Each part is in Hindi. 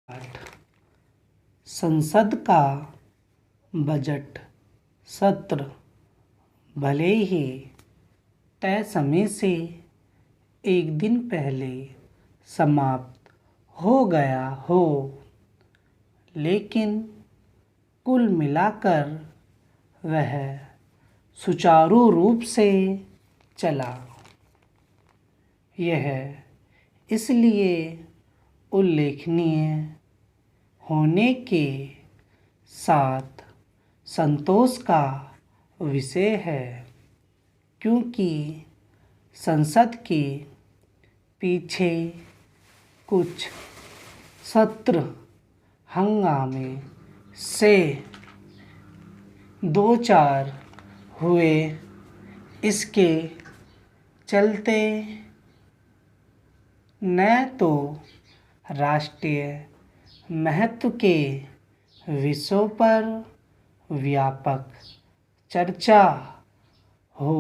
8 संसद का बजट सत्र भले ही तय समय से एक दिन पहले समाप्त हो गया हो, लेकिन कुल मिलाकर वह सुचारू रूप से चला। यह इसलिए उल्लेखनीय होने के साथ संतोष का विषय है क्योंकि संसद के पीछे कुछ सत्र हंगामे से दो चार हुए। इसके चलते न तो राष्ट्रीय महत्व के विषयों पर व्यापक चर्चा हो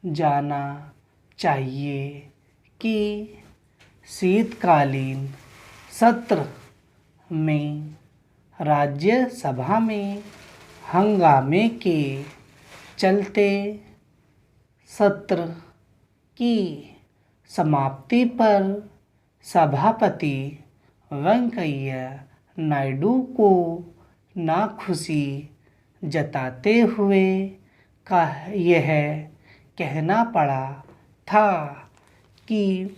जाना चाहिए कि शीतकालीन सत्र में राज्यसभा में हंगामे के चलते सत्र की समाप्ति पर सभापति वेंकैया नायडू को नाखुशी जताते हुए यह कहना पड़ा था कि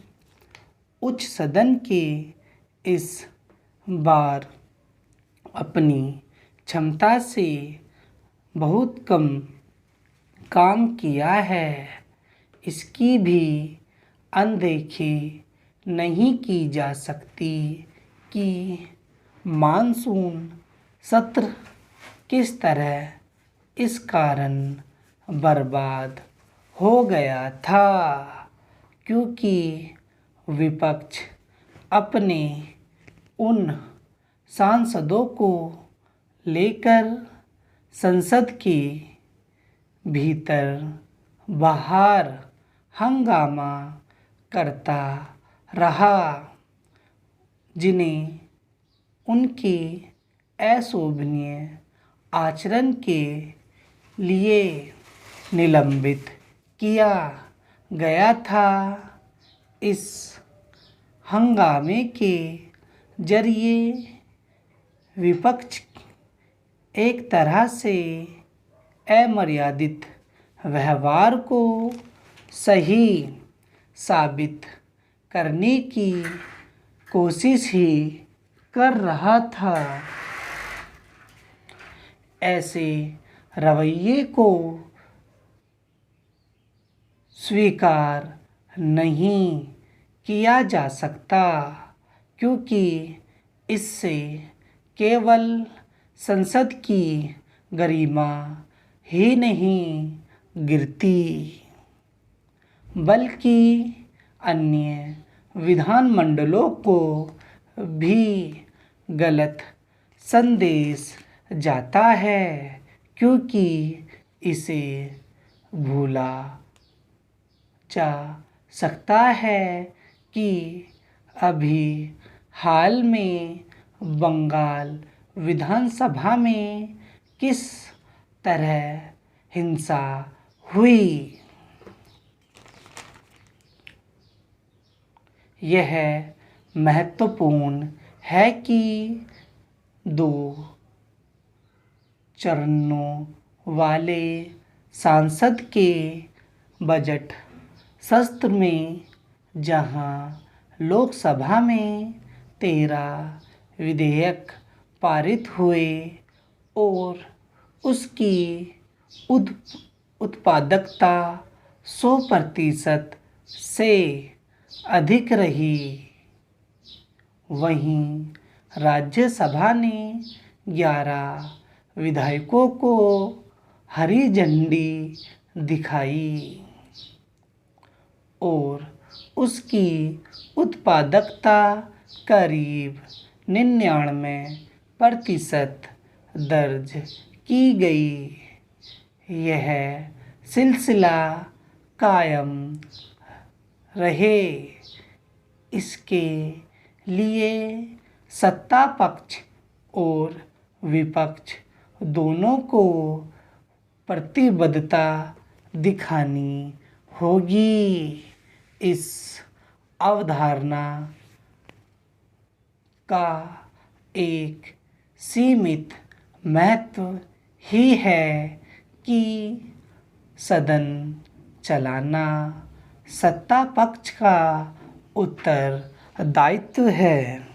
उच्च सदन के इस बार अपनी क्षमता से बहुत कम काम किया है। इसकी भी अनदेखी नहीं की जा सकती कि मानसून सत्र किस तरह इस कारण बर्बाद हो गया था क्योंकि विपक्ष अपने उन सांसदों को लेकर संसद के भीतर बाहर हंगामा करता रहा, जिन्हें उनके अशोभनीय आचरण के लिए निलंबित किया गया था। इस हंगामे के जरिए विपक्ष एक तरह से अमर्यादित व्यवहार को सही साबित करने की कोशिश ही कर रहा था। ऐसे रवैये को स्वीकार नहीं किया जा सकता क्योंकि इससे केवल संसद की गरिमा ही नहीं गिरती बल्कि अन्य विधानमंडलों को भी गलत संदेश जाता है क्योंकि इसे भूला जा सकता है कि अभी हाल में बंगाल विधानसभा में किस तरह हिंसा हुई। यह महत्वपूर्ण है कि दो चरणों वाले संसद के बजट सत्र में जहां लोकसभा में 13 विधेयक पारित हुए और उसकी उत्पादकता 100% से अधिक रही, वहीं राज्यसभा ने 11 विधेयकों को हरी झंडी दिखाई और उसकी उत्पादकता करीब 99% दर्ज की गई। यह सिलसिला कायम रहे, इसके लिए सत्ता पक्ष और विपक्ष दोनों को प्रतिबद्धता दिखानी होगी। इस अवधारणा का एक सीमित महत्व ही है कि सदन चलाना सत्ता पक्ष का उत्तरदायित्व है।